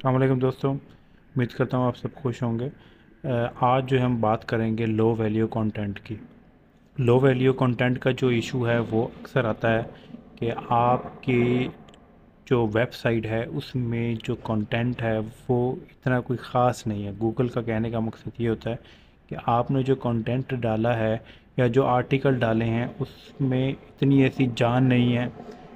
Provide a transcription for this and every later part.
अस्सलाम वालेकुम दोस्तों, उम्मीद करता हूँ आप सब खुश होंगे। आज जो हम बात करेंगे लो वैल्यू कंटेंट की। लो वैल्यू कंटेंट का जो इशू है वो अक्सर आता है कि आपकी जो वेबसाइट है उसमें जो कंटेंट है वो इतना कोई ख़ास नहीं है। गूगल का कहने का मकसद ये होता है कि आपने जो कंटेंट डाला है या जो आर्टिकल डाले हैं उसमें इतनी ऐसी जान नहीं है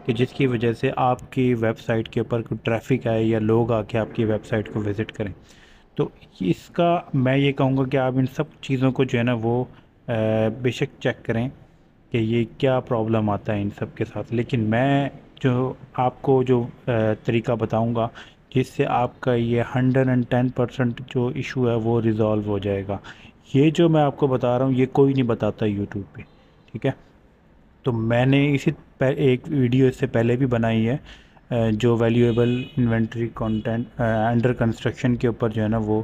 कि जिसकी वजह से आपकी वेबसाइट के ऊपर कोई ट्रैफिक आए या लोग आके आपकी वेबसाइट को विज़िट करें। तो इसका मैं ये कहूँगा कि आप इन सब चीज़ों को जो है ना वो बेशक चेक करें कि ये क्या प्रॉब्लम आता है इन सब के साथ। लेकिन मैं जो आपको जो तरीका बताऊंगा जिससे आपका ये 110% जो इशू है वो रिज़ॉल्व हो जाएगा। ये जो मैं आपको बता रहा हूँ ये कोई नहीं बताता यूट्यूब पे, ठीक है। तो मैंने एक वीडियो इससे पहले भी बनाई है, जो valuable inventory content under construction के ऊपर जो है ना वो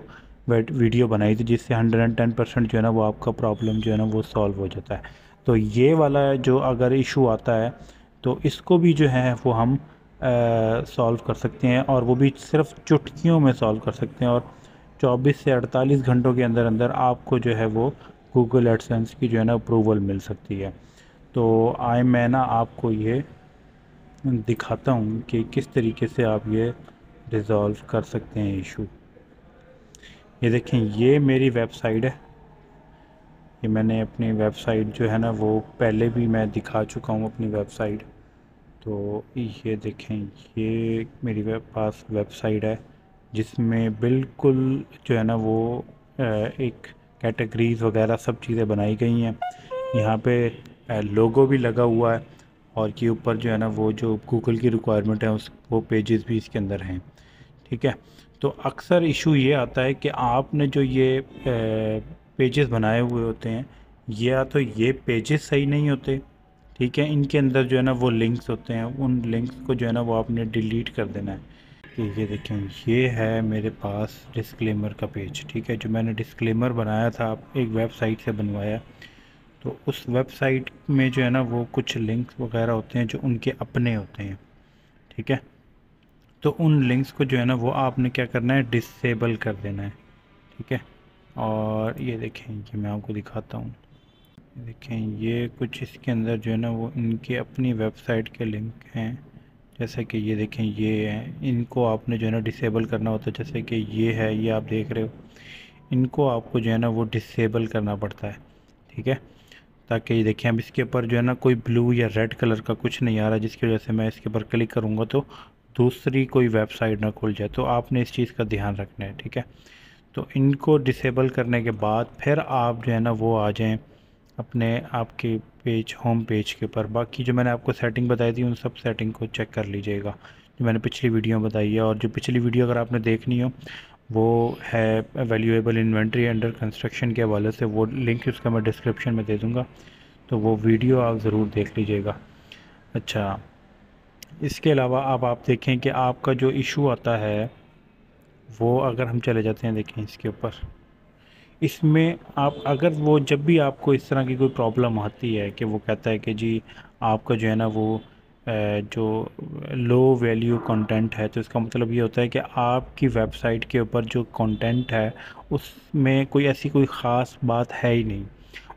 वीडियो बनाई थी, जिससे 110% जो है ना वो आपका प्रॉब्लम जो है ना वो सॉल्व हो जाता है। तो ये वाला जो अगर इशू आता है तो इसको भी जो है वो हम सॉल्व कर सकते हैं, और वो भी सिर्फ चुटकियों में सॉल्व कर सकते हैं। और 24 से 48 घंटों के अंदर अंदर आपको जो है वो गूगल एडसेंस की जो है ना अप्रूवल मिल सकती है। तो मैं ना आपको ये दिखाता हूँ कि किस तरीके से आप ये रिज़ॉल्व कर सकते हैं इशू। ये देखें, ये मेरी वेबसाइट है। ये मैंने अपनी वेबसाइट जो है ना वो पहले भी मैं दिखा चुका हूँ अपनी वेबसाइट। तो ये देखें, ये मेरी पास वेबसाइट है जिसमें बिल्कुल जो है ना वो एक कैटेगरीज वगैरह सब चीज़ें बनाई गई हैं। यहाँ पे लोगो भी लगा हुआ है, और के ऊपर जो है ना वो जो गूगल की रिक्वायरमेंट है उस वो पेजेस भी इसके अंदर हैं, ठीक है। तो अक्सर इशू ये आता है कि आपने जो ये पेजेस बनाए हुए होते हैं, ये या तो ये पेजेस सही नहीं होते, ठीक है। इनके अंदर जो है ना वो लिंक्स होते हैं, उन लिंक्स को जो है ना वो आपने डिलीट कर देना है। कि ये देखें, ये है मेरे पास डिस्क्लेमर का पेज, ठीक है, जो मैंने डिस्क्लेमर बनाया था एक वेबसाइट से बनवाया। तो उस वेबसाइट में जो है ना वो कुछ लिंक्स वगैरह होते हैं जो उनके अपने होते हैं, ठीक है। तो उन लिंक्स को जो है ना वो आपने क्या करना है, डिसेबल कर देना है, ठीक है। और ये देखें, ये मैं आपको दिखाता हूँ। ये देखें, ये कुछ इसके अंदर जो है ना वो इनके अपनी वेबसाइट के लिंक हैं। जैसे कि ये देखें, ये हैं, इनको आपने जो है ना डिसेबल करना होता है। जैसे कि ये है, ये आप देख रहे हो, इनको आपको जो है ना वो डिसेबल करना पड़ता है, ठीक है। ताकि ये देखें, अब इसके ऊपर जो है ना कोई ब्लू या रेड कलर का कुछ नहीं आ रहा, जिसकी वजह से मैं इसके ऊपर क्लिक करूँगा तो दूसरी कोई वेबसाइट ना खुल जाए। तो आपने इस चीज़ का ध्यान रखना है, ठीक है। तो इनको डिसेबल करने के बाद फिर आप जो है ना वो आ जाएं अपने आपके पेज, होम पेज के ऊपर। बाकी जो मैंने आपको सेटिंग बताई थी उन सब सेटिंग को चेक कर लीजिएगा जो मैंने पिछली वीडियो में बताई है। और जो पिछली वीडियो अगर आपने देखनी हो वो है वैल्यूएबल इन्वेंट्री अंडर कंस्ट्रक्शन के हवाले से, वो लिंक उसका मैं डिस्क्रिप्शन में दे दूँगा, तो वो वीडियो आप ज़रूर देख लीजिएगा। अच्छा, इसके अलावा अब आप देखें कि आपका जो इशू आता है वो, अगर हम चले जाते हैं देखें इसके ऊपर, इसमें आप अगर वो जब भी आपको इस तरह की कोई प्रॉब्लम आती है कि वो कहता है कि जी आपका जो है ना वो जो लो वैल्यू कंटेंट है, तो इसका मतलब ये होता है कि आपकी वेबसाइट के ऊपर जो कंटेंट है उसमें कोई ऐसी कोई ख़ास बात है ही नहीं,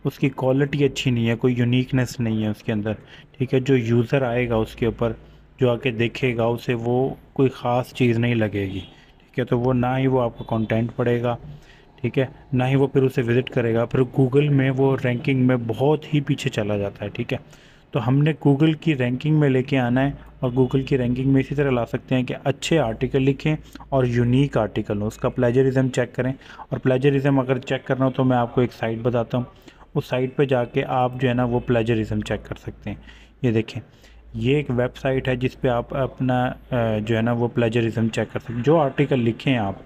उसकी क्वालिटी अच्छी नहीं है, कोई यूनिकनेस नहीं है उसके अंदर, ठीक है। जो यूज़र आएगा उसके ऊपर, जो आके देखेगा, उसे वो कोई ख़ास चीज़ नहीं लगेगी, ठीक है। तो वो ना ही वो आपका कंटेंट पढ़ेगा, ठीक है, ना ही वो फिर उसे विज़िट करेगा, फिर गूगल में वो रैंकिंग में बहुत ही पीछे चला जाता है, ठीक है। तो हमने गूगल की रैंकिंग में लेके आना है, और गूगल की रैंकिंग में इसी तरह ला सकते हैं कि अच्छे आर्टिकल लिखें और यूनिक आर्टिकल हो, उसका प्लेजरिज्म चेक करें। और प्लेजरिज्म अगर चेक करना हो तो मैं आपको एक साइट बताता हूँ, उस साइट पे जाके आप जो है ना वो प्लेजरिज्म चेक कर सकते हैं। ये देखें, ये एक वेबसाइट है जिस पे आप अपना जो है ना वो प्लेजरिज्म चेक कर सकते हैं। जो आर्टिकल लिखें आप,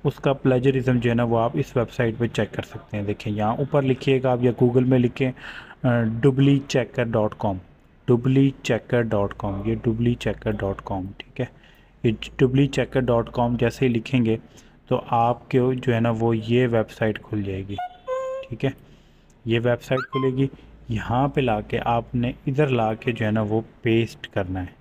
उसका प्लेजरिज्म जो है ना वो आप इस वेबसाइट पे चेक कर सकते हैं। देखिए, यहाँ ऊपर लिखिएगा आप, या गूगल में लिखें dublychecker.com, dublychecker.com, ये dublychecker.com, ठीक है। ये dublychecker.com जैसे ही लिखेंगे तो आपके जो है ना वो ये वेबसाइट खुल जाएगी, ठीक है। ये वेबसाइट खुलेगी, यहाँ पे लाके आपने इधर लाके जो है ना वो पेस्ट करना है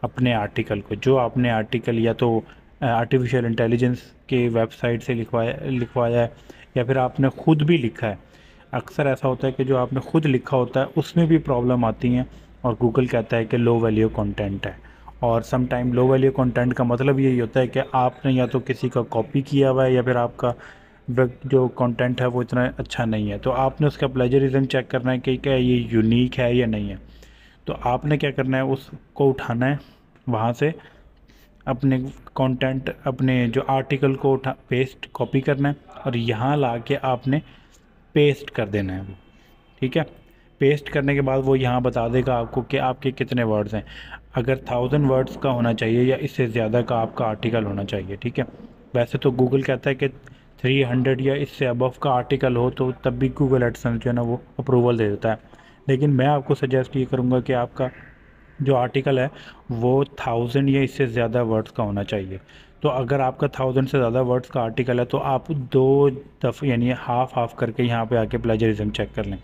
अपने आर्टिकल को। जो आपने आर्टिकल या तो आर्टिफिशियल इंटेलिजेंस के वेबसाइट से लिखवाया है, या फिर आपने ख़ुद भी लिखा है। अक्सर ऐसा होता है कि जो आपने ख़ुद लिखा होता है उसमें भी प्रॉब्लम आती हैं और गूगल कहता है कि लो वैल्यू कंटेंट है। और some time low value content का मतलब यही होता है कि आपने या तो किसी का कॉपी किया हुआ है, या फिर आपका जो कंटेंट है वो इतना अच्छा नहीं है। तो आपने उसका प्लेजरिज्म चेक करना है कि क्या ये यूनिक है या नहीं है। तो आपने क्या करना है, उसको उठाना है वहाँ से, अपने कंटेंट, अपने जो आर्टिकल को उठा पेस्ट कॉपी करना है और यहाँ ला के आपने पेस्ट कर देना है वो। ठीक है, पेस्ट करने के बाद वो यहाँ बता देगा आपको कि आपके कितने वर्ड्स हैं। अगर 1000 वर्ड्स का होना चाहिए या इससे ज़्यादा का आपका आर्टिकल होना चाहिए। ठीक है, वैसे तो गूगल कहता है कि 300 या इससे अबव का आर्टिकल हो तो तब भी गूगल एडसेंस जो है ना वो अप्रूवल दे देता है। लेकिन मैं आपको सजेस्ट ये करूँगा कि आपका जो आर्टिकल है वो 1000 या इससे ज़्यादा वर्ड्स का होना चाहिए। तो अगर आपका 1000 से ज़्यादा वर्ड्स का आर्टिकल है तो आप 2 दफ़े यानी हाफ करके यहाँ पे आके प्लेजरिज्म चेक कर लें।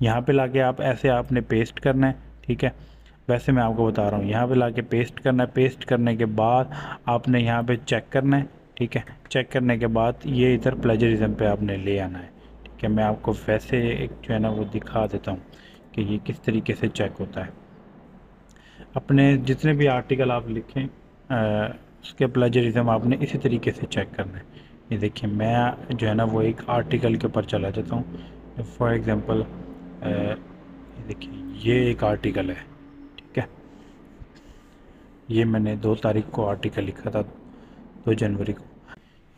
यहाँ पे लाके आप ऐसे आपने पेस्ट करना है। ठीक है, वैसे मैं आपको बता रहा हूँ, यहाँ पे लाके पेस्ट करना है। पेस्ट करने के बाद आपने यहाँ पे चेक करना है। ठीक है, चेक करने के बाद ये इधर प्लेजरिज्म पे आपने ले आना है। ठीक है, मैं आपको वैसे एक जो है ना वो दिखा देता हूँ कि ये किस तरीके से चेक होता है। अपने जितने भी आर्टिकल आप लिखें उसके प्लेजरिज्म आपने इसी तरीके से चेक करना है। ये देखिए, मैं जो है ना वो एक आर्टिकल के ऊपर चला जाता हूँ। फॉर एग्ज़ाम्पल ये देखिए, ये एक आर्टिकल है। ठीक है, ये मैंने 2 तारीख को आर्टिकल लिखा था, 2 जनवरी को।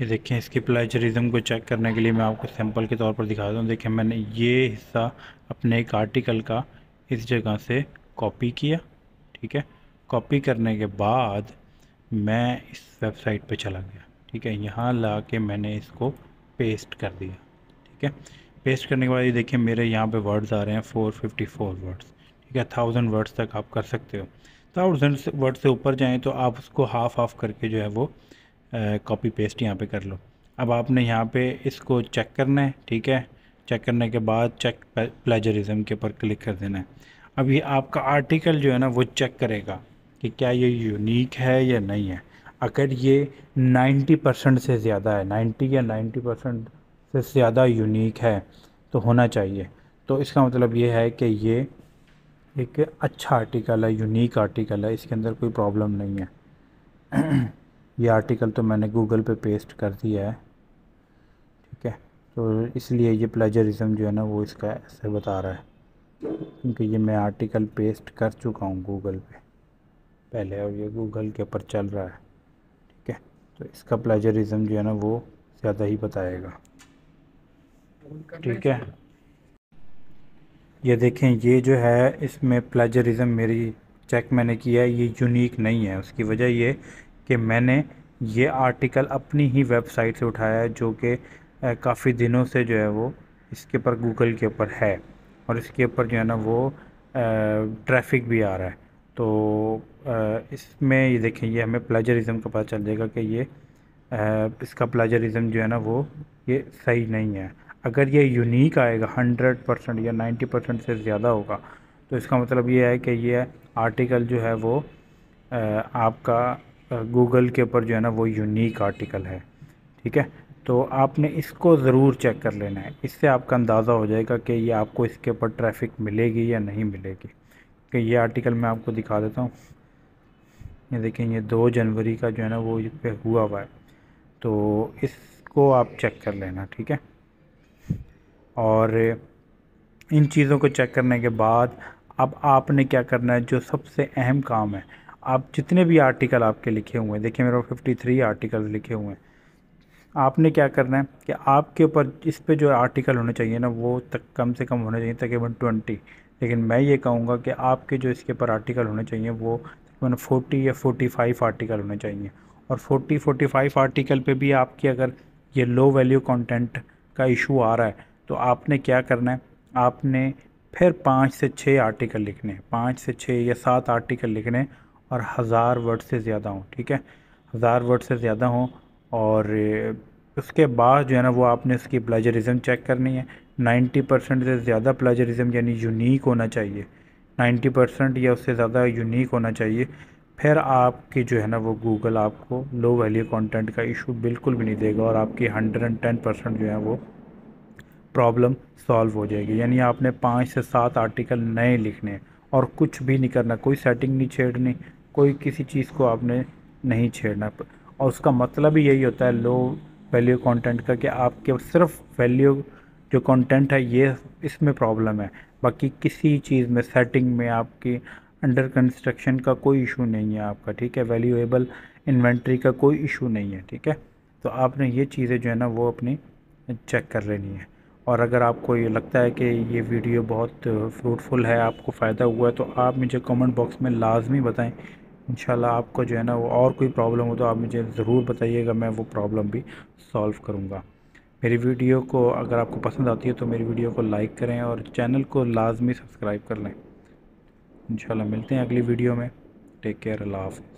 ये देखें, इसकी प्लेजरिज्म को चेक करने के लिए मैं आपको सैंपल के तौर पर दिखाता हूँ। देखिए, मैंने ये हिस्सा अपने एक आर्टिकल का इस जगह से कॉपी किया। ठीक है, कॉपी करने के बाद मैं इस वेबसाइट पे चला गया। ठीक है, यहाँ ला के मैंने इसको पेस्ट कर दिया। ठीक है, पेस्ट करने के बाद ये देखिए मेरे यहाँ पे वर्ड्स आ रहे हैं 454 वर्ड्स। ठीक है, 1000 वर्ड्स तक आप कर सकते हो। 1000 वर्ड से ऊपर जाएँ तो आप उसको हाफ करके जो है वो कॉपी पेस्ट यहाँ पे कर लो। अब आपने यहाँ पे इसको चेक करना है। ठीक है, चेक करने के बाद चेक प्लेजरिज्म के ऊपर क्लिक कर देना है। अब ये आपका आर्टिकल जो है ना वो चेक करेगा कि क्या ये यूनिक है या नहीं है। अगर ये 90% से ज़्यादा है, 90 या 90% से ज़्यादा यूनिक है तो होना चाहिए। तो इसका मतलब ये है कि ये एक अच्छा आर्टिकल है, यूनिक आर्टिकल है, इसके अंदर कोई प्रॉब्लम नहीं है। ये आर्टिकल तो मैंने गूगल पे पेस्ट कर दिया है। ठीक है, तो इसलिए ये प्लेजरिज्म जो है ना वो इसका ऐसे बता रहा है, क्योंकि ये मैं आर्टिकल पेस्ट कर चुका हूँ गूगल पे पहले और ये गूगल के ऊपर चल रहा है। ठीक है, तो इसका प्लेजरिज्म जो है ना वो ज़्यादा ही बताएगा। ठीक है, ये देखें, ये जो है इसमें प्लेजरिज्म मेरी चेक मैंने किया है, ये यूनिक नहीं है। उसकी वजह ये कि मैंने ये आर्टिकल अपनी ही वेबसाइट से उठाया है, जो कि काफ़ी दिनों से जो है वो इसके ऊपर गूगल के ऊपर है और इसके ऊपर जो है ना वो ट्रैफिक भी आ रहा है। तो इसमें ये देखें, ये हमें प्लेजरिज्म का पता चल जाएगा कि ये इसका प्लेजरिज्म जो है ना वो ये सही नहीं है। अगर ये यूनिक आएगा 100% या 90% से ज़्यादा होगा तो इसका मतलब ये है कि ये आर्टिकल जो है वो आपका गूगल के ऊपर जो है ना वो यूनिक आर्टिकल है। ठीक है, तो आपने इसको ज़रूर चेक कर लेना है। इससे आपका अंदाज़ा हो जाएगा कि ये आपको इसके ऊपर ट्रैफिक मिलेगी या नहीं मिलेगी। कि ये आर्टिकल मैं आपको दिखा देता हूँ। ये देखें, ये 2 जनवरी का जो है ना वो इस पर हुआ हुआ है, तो इसको आप चेक कर लेना। ठीक है, और इन चीज़ों को चेक करने के बाद अब आपने क्या करना है, जो सबसे अहम काम है, आप जितने भी आर्टिकल आपके लिखे हुए हैं, देखिए मेरे 53 आर्टिकल लिखे हुए हैं, आपने क्या करना है कि आपके ऊपर इस पे जो आर्टिकल होने चाहिए ना वो तक कम से कम होने चाहिए तकरीबन 20। लेकिन मैं ये कहूँगा कि आपके जो इसके ऊपर आर्टिकल होने चाहिए वो तकरीबन 40 या 45 आर्टिकल होने चाहिए। और 40-45 आर्टिकल पे भी आपकी अगर ये लो वैल्यू कंटेंट का इशू आ रहा है तो आपने क्या करना है, आपने फिर 5 से 6 आर्टिकल लिखने, 5 से 6 या 7 आर्टिकल लिखने और 1000 वर्ड से ज़्यादा हों। ठीक है, 1000 वर्ड से ज़्यादा हों और उसके बाद जो है ना वो आपने उसकी प्लेजरिज्म चेक करनी है। 90% से ज़्यादा प्लेजरिज्म यानी यूनिक होना चाहिए, 90% या उससे ज़्यादा यूनिक होना चाहिए। फिर आपकी जो है ना वो गूगल आपको लो वैल्यू कंटेंट का इशू बिल्कुल भी नहीं देगा और आपकी 110% जो है वो प्रॉब्लम सॉल्व हो जाएगी। यानी आपने 5 से 7 आर्टिकल नए लिखने हैं और कुछ भी नहीं करना, कोई सेटिंग नहीं छेड़नी, कोई किसी चीज़ को आपने नहीं छेड़ना। और उसका मतलब ही यही होता है लो वैल्यू कंटेंट का, कि आपके सिर्फ वैल्यू जो कंटेंट है ये इसमें प्रॉब्लम है, बाकी किसी चीज़ में सेटिंग में आपकी अंडर कंस्ट्रक्शन का कोई इशू नहीं है आपका, ठीक है। वैल्यूएबल इन्वेंट्री का कोई इशू नहीं है, ठीक है। तो आपने ये चीज़ें जो है ना वो अपनी चेक कर लेनी है। और अगर आपको ये लगता है कि ये वीडियो बहुत फ्रूटफुल है, आपको फ़ायदा हुआ है, तो आप मुझे कमेंट बॉक्स में लाजमी बताएं। इंशाल्लाह आपको जो है ना वो और कोई प्रॉब्लम हो तो आप मुझे ज़रूर बताइएगा, मैं वो प्रॉब्लम भी सॉल्व करूँगा। मेरी वीडियो को अगर आपको पसंद आती है तो मेरी वीडियो को लाइक करें और चैनल को लाजमी सब्सक्राइब कर लें। इंशाल्लाह मिलते हैं अगली वीडियो में। टेक केयर, अल्लाह हाफ़िज़।